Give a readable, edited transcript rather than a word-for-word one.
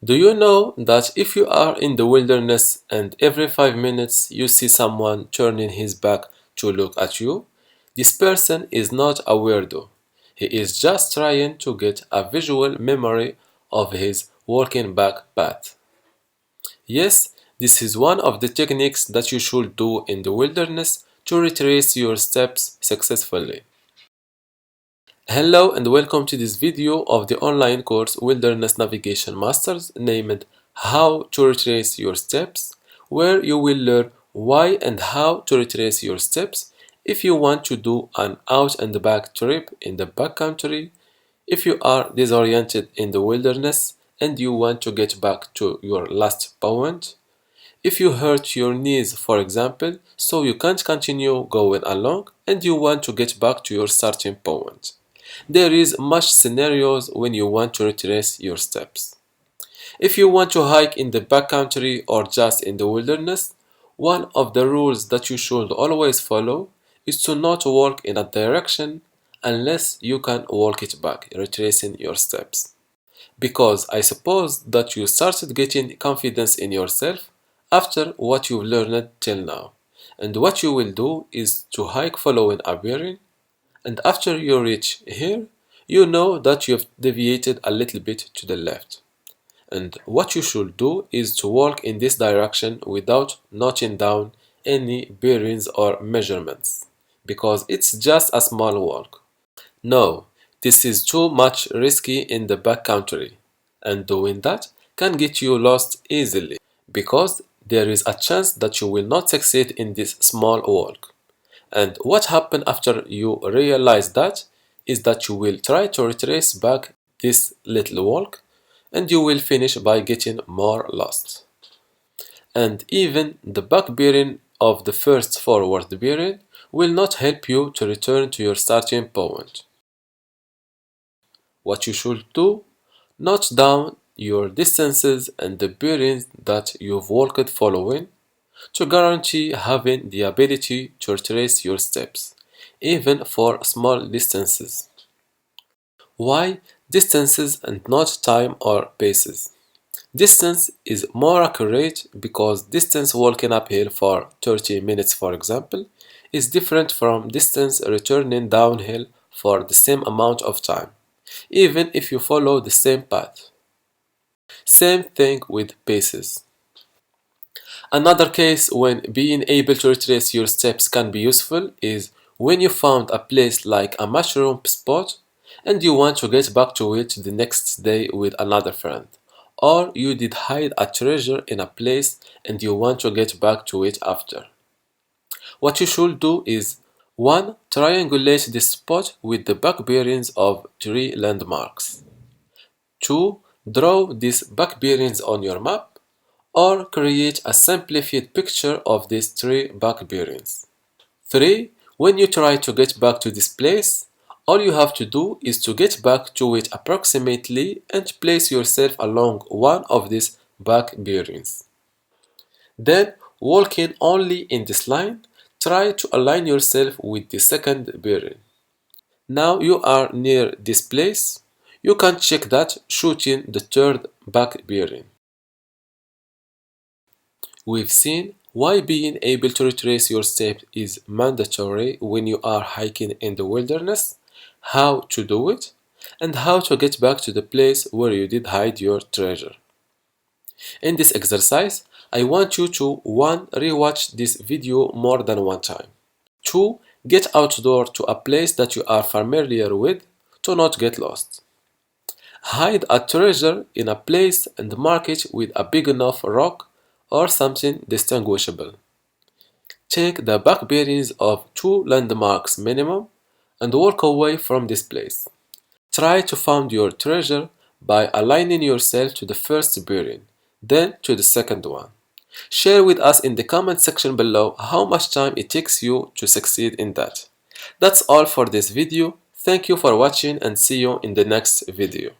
Do you know that if you are in the wilderness and every 5 minutes you see someone turning his back to look at you, this person is not a weirdo. He is just trying to get a visual memory of his walking back path. Yes, this is one of the techniques that you should do in the wilderness to retrace your steps successfully. Hello and welcome to this video of the online course Wilderness Navigation Masters named How to Retrace Your Steps, where you will learn why and how to retrace your steps if you want to do an out and back trip in the backcountry, if you are disoriented in the wilderness and you want to get back to your last point, if you hurt your knees, for example, so you can't continue going along and you want to get back to your starting point. There is much scenarios when you want to retrace your steps. If you want to hike in the backcountry or just in the wilderness, one of the rules that you should always follow is to not walk in a direction unless you can walk it back, retracing your steps. Because I suppose that you started getting confidence in yourself after what you've learned till now. And what you will do is to hike following a bearing, and after you reach here, you know that you have deviated a little bit to the left. And what you should do is to walk in this direction without noting down any bearings or measurements, because it's just a small walk. No, this is too much risky in the backcountry, and doing that can get you lost easily, because there is a chance that you will not succeed in this small walk. And what happens after you realize that is that you will try to retrace back this little walk and you will finish by getting more lost. And even the back bearing of the first forward bearing will not help you to return to your starting point. What you should do, note down your distances and the bearings that you've walked following to guarantee having the ability to retrace your steps, even for small distances. Why distances and not time or paces? Distance is more accurate because distance walking uphill for 30 minutes, for example, is different from distance returning downhill for the same amount of time, even if you follow the same path. Same thing with paces. Another case when being able to retrace your steps can be useful is when you found a place like a mushroom spot and you want to get back to it the next day with another friend. Or you did hide a treasure in a place and you want to get back to it after. What you should do is 1. Triangulate this spot with the back bearings of 3 landmarks. 2. Draw these back bearings on your map or create a simplified picture of these 3 back bearings. 3. When you try to get back to this place, all you have to do is to get back to it approximately and place yourself along one of these back bearings. Then, walking only in this line, try to align yourself with the second bearing. Now you are near this place, you can check that shooting the third back bearing. We've seen why being able to retrace your steps is mandatory when you are hiking in the wilderness, how to do it, and how to get back to the place where you did hide your treasure. In this exercise, I want you to 1. Rewatch this video more than one time. 2. Get outdoor to a place that you are familiar with to not get lost. Hide a treasure in a place and mark it with a big enough rock or something distinguishable. Take the back bearings of 2 landmarks minimum and walk away from this place. Try to find your treasure by aligning yourself to the first bearing, then to the second one. Share with us in the comment section below how much time it takes you to succeed in that. That's all for this video. Thank you for watching and see you in the next video.